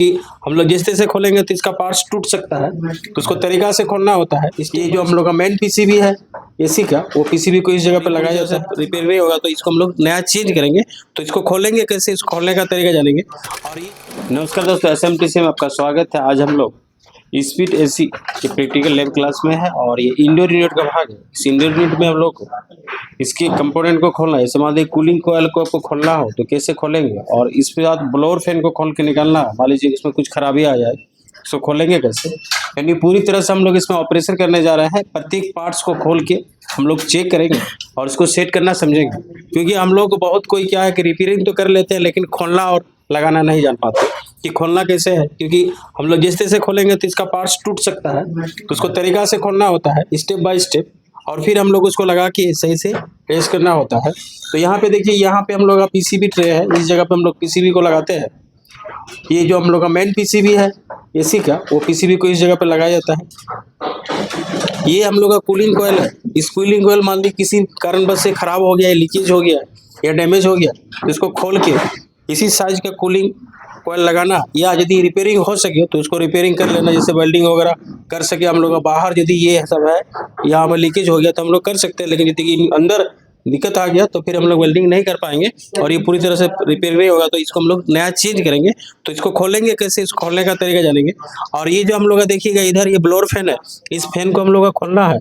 कि हम लोग जिस तरह से खोलेंगे तो इसका पार्ट्स टूट सकता है, तो उसको तरीका से खोलना होता है। इसलिए जो हम लोग का मेन पीसीबी है एसी का, वो पीसीबी को इस जगह पर लगाया जाता है। रिपेयर नहीं होगा तो इसको हम लोग नया चेंज करेंगे। तो इसको खोलेंगे कैसे, इसको खोलने का तरीका जानेंगे। और ये नमस्कार दोस्तों, एसएमटीसी में आपका स्वागत है। आज हम लोग स्पीड एसी के प्रैक्टिकल लैब क्लास में है और ये इंडोर यूनिट का भाग है। इस इंडोर यूनिट में हम लोग इसके कंपोनेंट को खोलना है। जैसे मान लीजिए कूलिंग कोयल को आपको खोलना हो तो कैसे खोलेंगे, और इसके बाद ब्लोअर फैन को खोल के निकालना है। मान लीजिए इसमें कुछ खराबी आ जाए, इसको खोलेंगे कैसे, यानी पूरी तरह से हम लोग इसमें ऑपरेशन करने जा रहे हैं। प्रत्येक पार्ट्स को खोल के हम लोग चेक करेंगे और इसको सेट करना समझेंगे। क्योंकि हम लोग बहुत कोई क्या है कि रिपेयरिंग तो कर लेते हैं, लेकिन खोलना और लगाना नहीं जान पाते कि खोलना कैसे है। क्योंकि हम लोग जिस तरह से खोलेंगे तो इसका पार्ट्स टूट सकता है, तो उसको तरीका से खोलना होता है स्टेप बाय स्टेप, और फिर हम लोग उसको लगा के सही से टेस्ट करना होता है। तो यहाँ पे देखिए, यहाँ पे हम लोग का पीसीबी ट्रे है। इस जगह पे हम लोग पीसीबी को लगाते हैं। ये जो हम लोग का मेन पीसीबी है एसी का, वो पीसीबी को इस जगह पे लगाया जाता है। ये हम लोग का कूलिंग कोयल है। इस कूलिंग कोयल मान ली किसी कारणवश से खराब हो गया, लीकेज हो गया या डैमेज हो गया, तो इसको खोल के इसी साइज का कूलिंग कोयल लगाना, या यदि रिपेयरिंग हो सके तो उसको रिपेयरिंग कर लेना। जैसे वेल्डिंग वगैरह कर सके हम लोग बाहर, यदि ये सब है यहाँ पर लीकेज हो गया तो हम लोग कर सकते हैं, लेकिन यदि अंदर दिक्कत आ गया तो फिर हम लोग वेल्डिंग नहीं कर पाएंगे और ये पूरी तरह से रिपेयर नहीं होगा। तो इसको हम लोग नया चेंज करेंगे। तो इसको खोलेंगे कैसे, इसको खोलने का तरीका जानेंगे। और ये जो हम लोग का देखिएगा इधर, ये ब्लोअर फैन है। इस फैन को हम लोग का खोलना है।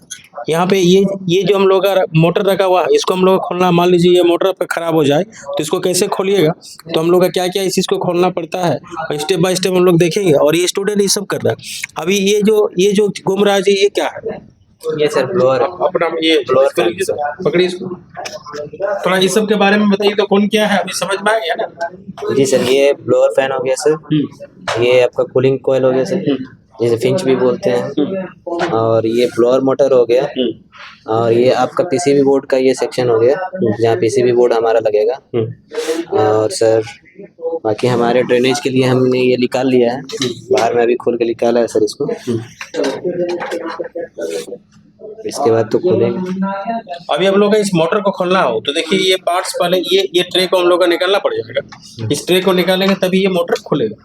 यहाँ पे ये जो हम लोग का मोटर रखा हुआ है, इसको हम लोग का खोलना। मान लीजिए ये मोटर पे खराब हो जाए तो इसको कैसे खोलिएगा, तो हम लोग का क्या क्या इस चीज़ को खोलना पड़ता है, स्टेप बाय स्टेप हम लोग देखेंगे। और ये स्टूडेंट ये सब कर रहा है। अभी ये जो घूम रहा है जी, ये क्या है? ये सर ब्लोअर अपना ये ब्लोअर फैन पकड़िए इसको। थोड़ा इस सब के बारे में बताइए तो कौन क्या है, अभी समझ में आ गया ना? जी सर, ये ब्लोअर फैन हो गया सर। ये आपका कूलिंग कोयल हो गया सर, जिसे फिंच भी बोलते हैं। और ये ब्लोअर मोटर हो गया। और ये आपका पीसीबी बोर्ड का ये सेक्शन हो गया, जहाँ पीसीबी बोर्ड हमारा लगेगा। और सर बाकी हमारे ड्रेनेज के लिए हमने ये निकाल लिया है, बाहर में अभी खोल के निकाला है सर इसको। इसके बाद तो खोलेंगे। अभी हम लोग इस मोटर को खोलना हो तो देखिए, ये पार्ट्स पहले ये ट्रे को हम लोग का निकालना पड़ जाएगा। इस ट्रे को निकालेंगे तभी ये मोटर खुलेगा,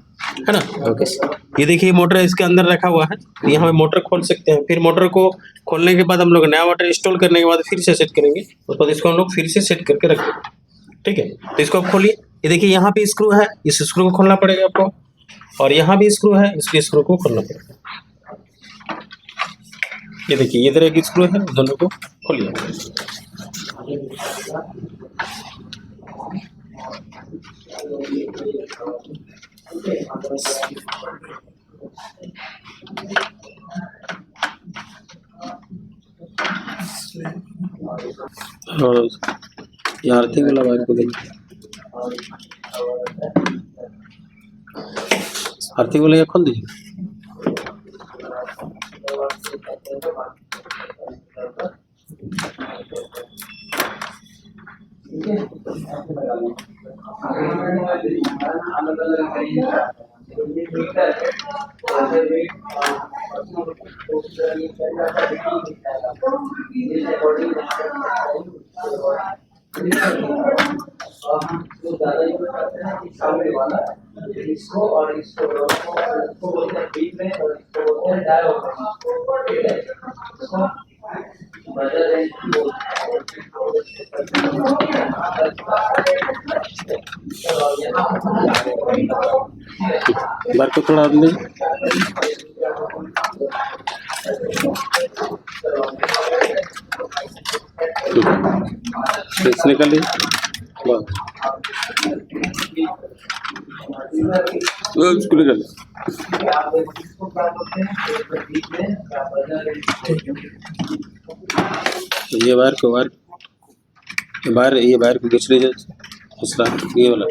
है ना? Okay sir. ये देखिए मोटर इसके अंदर रखा हुआ है, यहाँ पे मोटर खोल सकते हैं। फिर मोटर को खोलने के बाद हम लोग नया मोटर इंस्टॉल करने के बाद फिर से सेट करेंगे। उसके बाद इसको हम लोग फिर से सेट करके रख देंगे, ठीक है? तो इसको आप खोलिए। ये देखिए यहाँ पे स्क्रू है, इस स्क्रू को खोलना पड़ेगा आपको, और यहाँ भी स्क्रू है, इसके स्क्रू को खोलना पड़ेगा। ये देखिए इधर एक स्क्रू है, दोनों को खोलिए। और ये अर्थिंग वाला वायर को देखिए, अर्थिंग वाला ये खोल दीजिए। इसको और इसको बोलते हैं बीच में, और इसको बोलते हैं डायोड। ठीक है, इसको बदल है। बार को थोड़ा अंदर निकल ली, इसको निकल। ये वायर को वायर को खींच लीजिए, दूसरा ये वाला।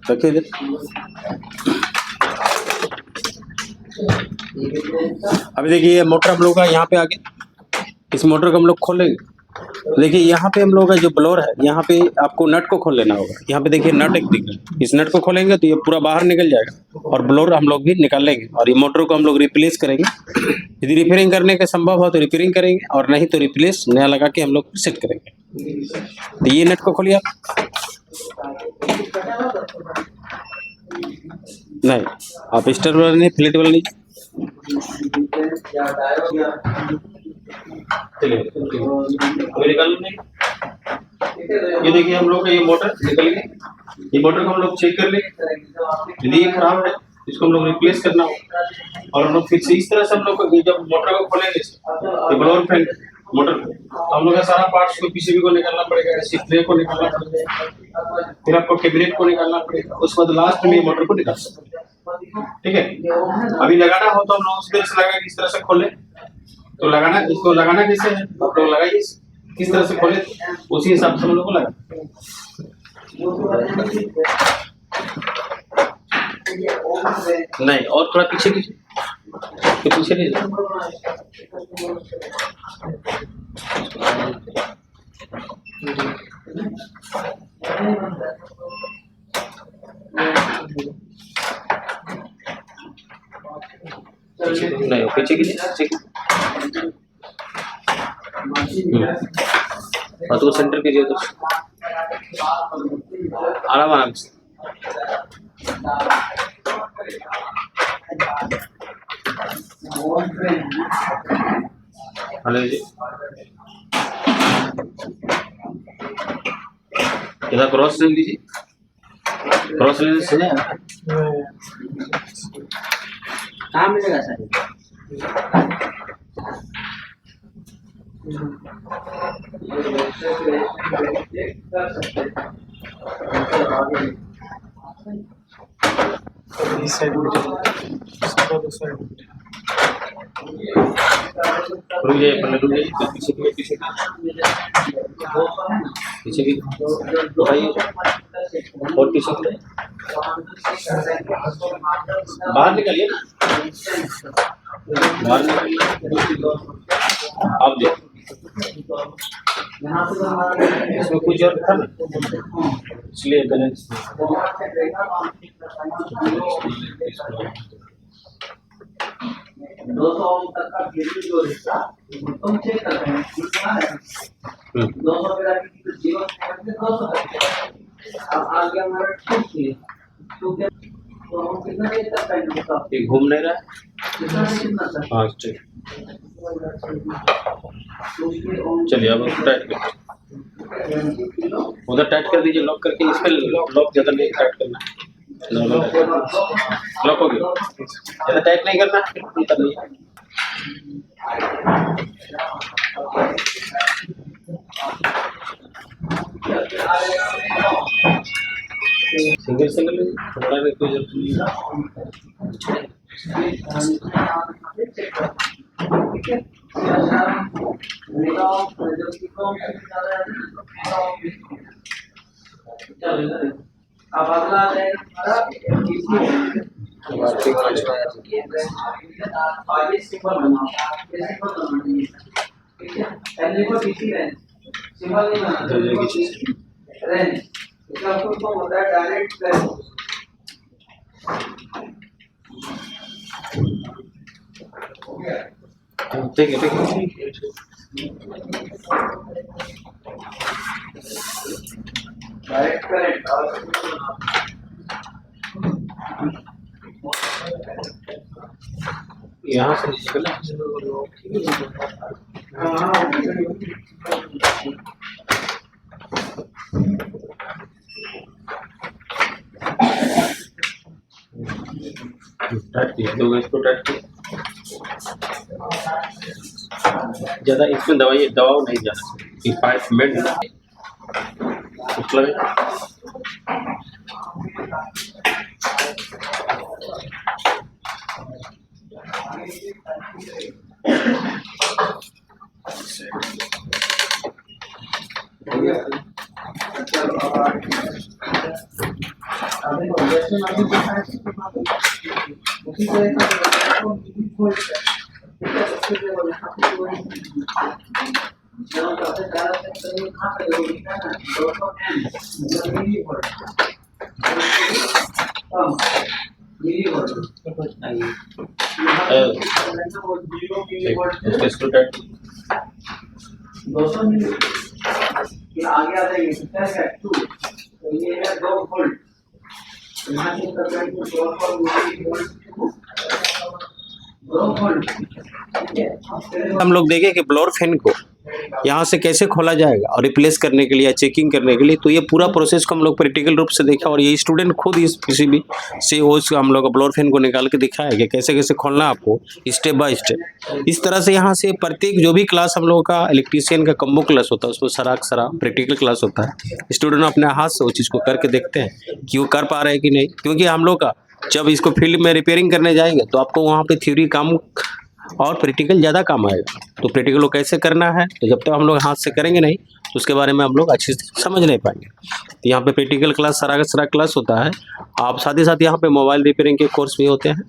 रखिए इधर। अभी देखिए ये मोटर हम लोग का यहाँ पे आ गया। इस मोटर को हम लोग खोलेंगे। देखिए यहाँ पे हम लोग का जो ब्लोअर है, यहाँ पे आपको नट को खोल लेना होगा। यहाँ पे देखिए नट एक दिख रहा है, इस नट को खोलेंगे तो ये पूरा बाहर निकल जाएगा और ब्लोअर हम लोग भी निकाल लेंगे और ये मोटर को हम लोग रिप्लेस करेंगे। यदि रिपेयरिंग करने का संभव हो तो रिपेयरिंग करेंगे और नहीं तो रिप्लेस नया लगा के हम लोग सेट करेंगे। तो ये नट को खोलिए आप। नहीं, आप स्टार वाला नहीं, फ्लैट वाला नहीं। चलिए निकाल लेंगे। ये देखिए हम लोग का ये मोटर निकल गई। ये मोटर को हम लोग चेक कर लेंगे, यदि ये खराब है इसको हम लोग रिप्लेस करना होगा और हम लोग फिर से इस तरह से हम लोग जब मोटर को खोलेंगे ये ब्लोअर फैन मोटर को हम लोग का सारा पार्ट्स को पीसीबी को निकालना पड़ेगा, ऐसे ट्रे को निकालना पड़ेगा, फिर आपको कैबिनेट को निकालना पड़ेगा, उसके बाद लास्ट में ये मोटर को निकाल सकते हैं। ठीक है, अभी लगाना हो तो हम लोग उस तरह से लगाएंगे, इस तरह से खोले तो लगाना, इसको लगाना कैसे है आप लोग लगाइए, किस तरह से खोले उसी हिसाब से हम लोग को लगा। नहीं, और थोड़ा पीछे कीजिए, पीछे नहीं नहीं, पीछे कीजिए, और तो सेंटर कीजिए तो आराम आराम से। हेलो जी, इधर क्रॉस ले लीजिए, क्रॉस लेने से कहाँ मिलेगा सर? इस साइड में रुक जाइए, पहले रुक जाइए, पीछे की पीछे की भाई और पीछे की बाहर निकलिए ना, बाहर निकलिए आप देखो इसमें कुछ और था ना, इसलिए बैलेंस तक का जो रिश्ता तुम चेक कर रहे हैं 200 के जीरो 200 अब आगे हमारा ठीक है तो हम कितना देर तक टाइम होता ये घूम नहीं रहा है। कितना सर हाँ ठीक, चलिए अब उसको टाइट कर, उधर टाइट कर दीजिए, लॉक करके, इस पे लॉक ज्यादा नहीं टाइट करना, लॉक हो गया, ज्यादा टाइट नहीं करना, अंतर नहीं। सिंगल सिंगल थोड़ा भी कोई जरूरत नहीं है। अब अगला आगे सिंपल बनाओ, ठीक है, पहले को किसी रेंज सिंपल नहीं बनाना रेंज, इसका आपको होता है डायरेक्ट रेंज। ठीक है, ठीक है, डायरेक्ट करेंट यहाँ से निकला टाइट किया, दो गैस को टाइट किया, ज्यादा इसमें दबाव नहीं जाना चाहिए, पाइप मेड लगे। आगे आ जाएंगे तो ये है 2 वोल्ट यहाँ से करंट को 2 वोल्ट ठीक है। हम लोग देखें कि ब्लोअर फैन को यहाँ से कैसे खोला जाएगा और रिप्लेस करने के लिए या चेकिंग करने के लिए, तो ये पूरा प्रोसेस को हम लोग प्रैक्टिकल रूप से देखा और ये स्टूडेंट खुद इस पीसीबी से वो हम लोग ब्लोअर फैन को निकाल के दिखाया कि कैसे कैसे खोलना है आपको स्टेप बाय स्टेप। इस तरह से यहाँ से प्रत्येक जो भी क्लास हम लोगों का इलेक्ट्रीशियन का कम्बो क्लास होता है उसमें सारा प्रैक्टिकल क्लास होता है। स्टूडेंट अपने हाथ से वो चीज़ को करके देखते हैं कि वो कर पा रहे हैं कि नहीं, क्योंकि हम लोग का जब इसको फील्ड में रिपेयरिंग करने जाएंगे तो आपको वहाँ पे थ्योरी काम और प्रैक्टिकल ज़्यादा काम आएगा। तो प्रैक्टिकल को कैसे करना है तो जब तक हम लोग हाथ से करेंगे नहीं तो उसके बारे में हम लोग अच्छे से समझ नहीं पाएंगे। तो यहाँ पे प्रैक्टिकल क्लास सारा का सारा क्लास होता है। आप साथ ही साथ यहाँ पे मोबाइल रिपेयरिंग के कोर्स भी होते हैं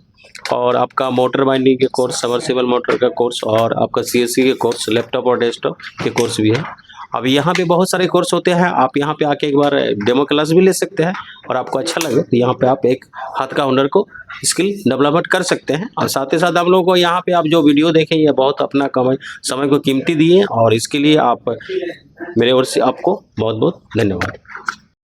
और आपका मोटर बाइंडिंग के कोर्स, सबमर्सिबल मोटर का कोर्स और आपका CSC के कोर्स, लैपटॉप और डेस्कटॉप के कोर्स भी है। अब यहाँ पे बहुत सारे कोर्स होते हैं, आप यहाँ पे आके एक बार डेमो क्लास भी ले सकते हैं और आपको अच्छा लगे तो यहाँ पे आप एक हाथ का हुनर को स्किल डेवलपमेंट कर सकते हैं। और साथ ही साथ हम लोग को यहाँ पे आप जो वीडियो देखें ये बहुत अपना समय को कीमती दिए और इसके लिए आप मेरे ओर से आपको बहुत बहुत धन्यवाद।